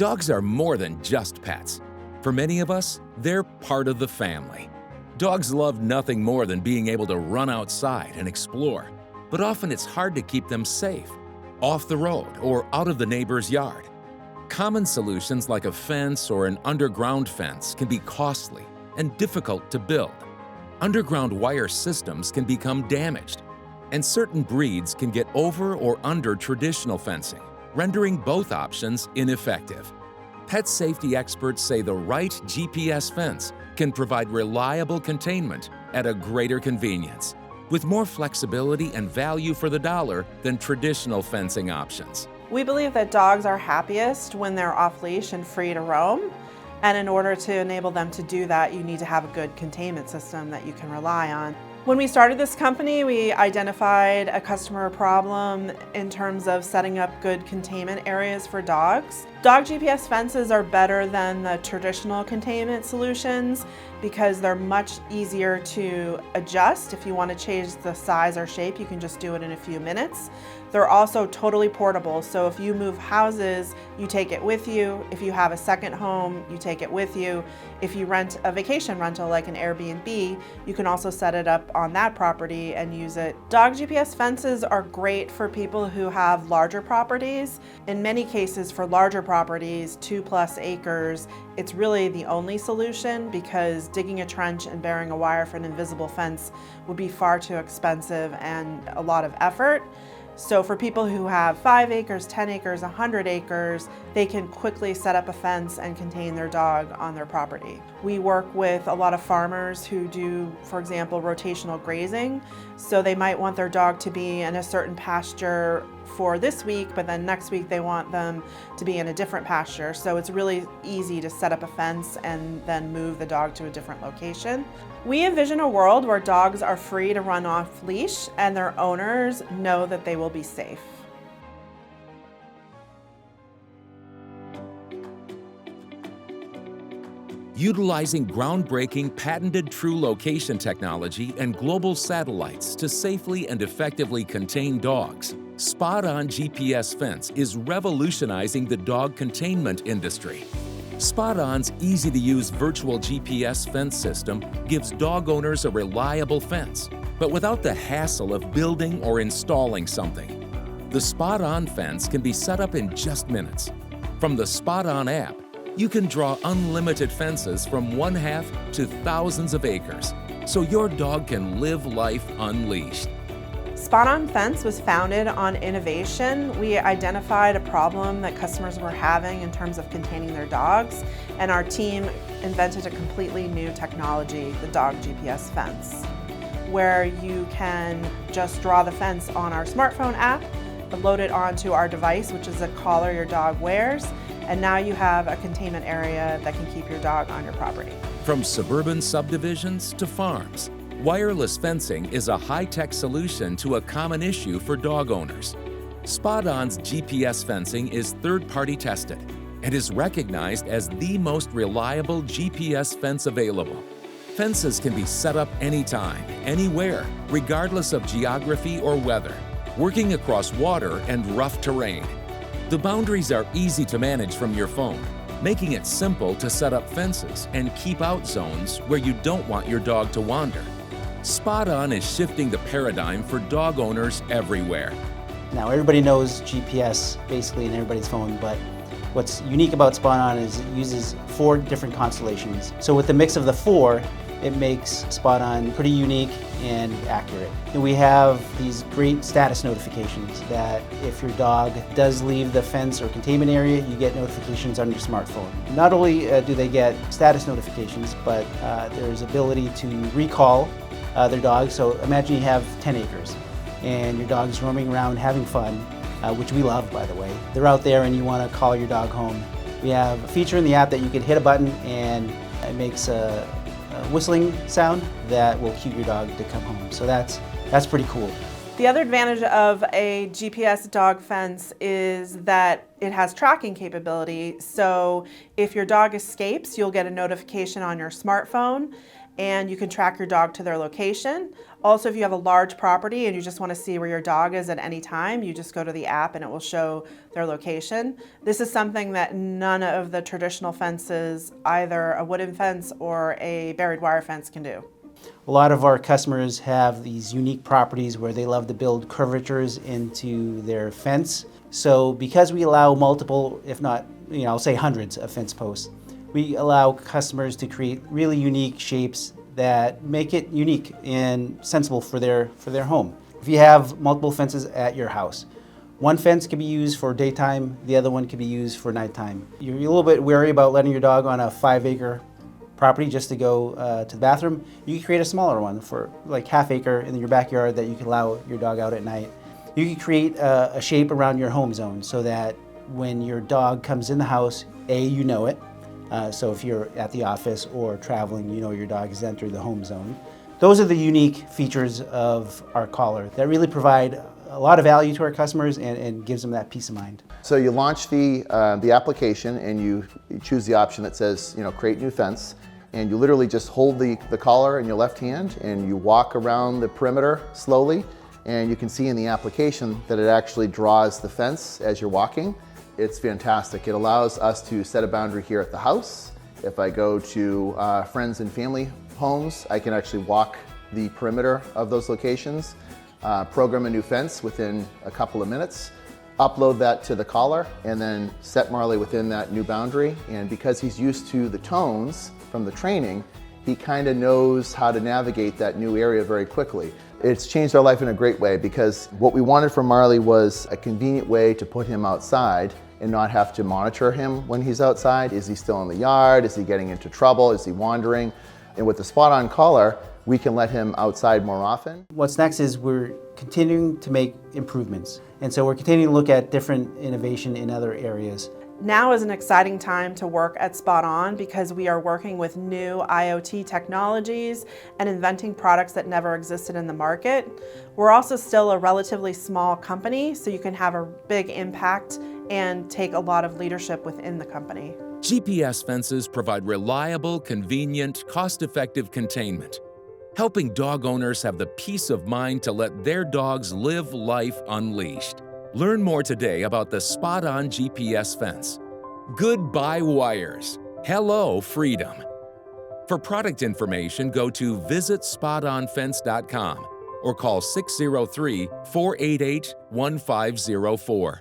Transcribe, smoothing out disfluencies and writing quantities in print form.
Dogs are more than just pets. For many of us, they're part of the family. Dogs love nothing more than being able to run outside and explore, but often it's hard to keep them safe, off the road or out of the neighbor's yard. Common solutions like a fence or an underground fence can be costly and difficult to build. Underground wire systems can become damaged, and certain breeds can get over or under traditional fencing, rendering both options ineffective. Pet safety experts say the right GPS fence can provide reliable containment at a greater convenience, with more flexibility and value for the dollar than traditional fencing options. We believe that dogs are happiest when they're off-leash and free to roam. And in order to enable them to do that, you need to have a good containment system that you can rely on. When we started this company, we identified a customer problem in terms of setting up good containment areas for dogs. Dog GPS fences are better than the traditional containment solutions because they're much easier to adjust. If you want to change the size or shape, you can just do it in a few minutes. They're also totally portable, so if you move houses, you take it with you. If you have a second home, you take it with you. If you rent a vacation rental like an Airbnb, you can also set it up on that property and use it. Dog GPS fences are great for people who have larger properties. In many cases, for larger properties, 2+ acres, it's really the only solution because digging a trench and burying a wire for an invisible fence would be far too expensive and a lot of effort. So for people who have 5 acres, 10 acres, 100 acres, they can quickly set up a fence and contain their dog on their property. We work with a lot of farmers who do, for example, rotational grazing. So they might want their dog to be in a certain pasture for this week, but then next week they want them to be in a different pasture. So it's really easy to set up a fence and then move the dog to a different location. We envision a world where dogs are free to run off leash and their owners know that they will be safe. Utilizing groundbreaking patented true location technology and global satellites to safely and effectively contain dogs, SpotOn GPS Fence is revolutionizing the dog containment industry. SpotOn's easy-to-use virtual GPS fence system gives dog owners a reliable fence, but without the hassle of building or installing something. The SpotOn fence can be set up in just minutes. From the SpotOn app, you can draw unlimited fences from 1/2 to thousands of acres, so your dog can live life unleashed. SpotOn Fence was founded on innovation. We identified a problem that customers were having in terms of containing their dogs, and our team invented a completely new technology, the Dog GPS Fence, where you can just draw the fence on our smartphone app, load it onto our device, which is a collar your dog wears, and now you have a containment area that can keep your dog on your property. From suburban subdivisions to farms, wireless fencing is a high-tech solution to a common issue for dog owners. SpotOn's GPS fencing is third-party tested and is recognized as the most reliable GPS fence available. Fences can be set up anytime, anywhere, regardless of geography or weather, working across water and rough terrain. The boundaries are easy to manage from your phone, making it simple to set up fences and keep out zones where you don't want your dog to wander. SpotOn is shifting the paradigm for dog owners everywhere. Now everybody knows GPS basically in everybody's phone, but what's unique about SpotOn is it uses 4 different constellations. So with the mix of the 4, it makes SpotOn pretty unique and accurate. And we have these great status notifications that if your dog does leave the fence or containment area, you get notifications on your smartphone. Not only do they get status notifications, but there's ability to recall their dog. So imagine you have 10 acres and your dog's roaming around having fun, which we love, by the way. They're out there and you want to call your dog home. We have a feature in the app that you can hit a button and it makes a whistling sound that will cue your dog to come home. So that's pretty cool. The other advantage of a GPS dog fence is that it has tracking capability. So if your dog escapes, you'll get a notification on your smartphone. and you can track your dog to their location. Also, if you have a large property and you just want to see where your dog is at any time, you just go to the app and it will show their location. This is something that none of the traditional fences, either a wooden fence or a buried wire fence, can do. A lot of our customers have these unique properties where they love to build curvatures into their fence. So because we allow multiple, if not, I'll say hundreds of fence posts, we allow customers to create really unique shapes that make it unique and sensible for their home. If you have multiple fences at your house, one fence can be used for daytime, the other one can be used for nighttime. You're a little bit wary about letting your dog on a 5-acre property just to go to the bathroom. You can create a smaller one for like half-acre in your backyard that you can allow your dog out at night. You can create a shape around your home zone so that when your dog comes in the house, you know it. So if you're at the office or traveling, you know your dog has entered the home zone. Those are the unique features of our collar that really provide a lot of value to our customers and gives them that peace of mind. So you launch the application and you choose the option that says, create new fence, and you literally just hold the collar in your left hand and you walk around the perimeter slowly, and you can see in the application that it actually draws the fence as you're walking. It's fantastic. It allows us to set a boundary here at the house. If I go to friends and family homes, I can actually walk the perimeter of those locations, program a new fence within a couple of minutes, upload that to the collar, and then set Marley within that new boundary. And because he's used to the tones from the training, he kind of knows how to navigate that new area very quickly. It's changed our life in a great way, because what we wanted from Marley was a convenient way to put him outside and not have to monitor him when he's outside. Is he still in the yard? Is he getting into trouble? Is he wandering? And with the SpotOn collar, we can let him outside more often. What's next is we're continuing to make improvements. And so we're continuing to look at different innovation in other areas. Now is an exciting time to work at SpotOn because we are working with new IoT technologies and inventing products that never existed in the market. We're also still a relatively small company, so you can have a big impact and take a lot of leadership within the company. GPS fences provide reliable, convenient, cost-effective containment, helping dog owners have the peace of mind to let their dogs live life unleashed. Learn more today about the SpotOn GPS fence. Goodbye wires. Hello freedom. For product information, go to visit SpotOnFence.com or call 603-488-1504.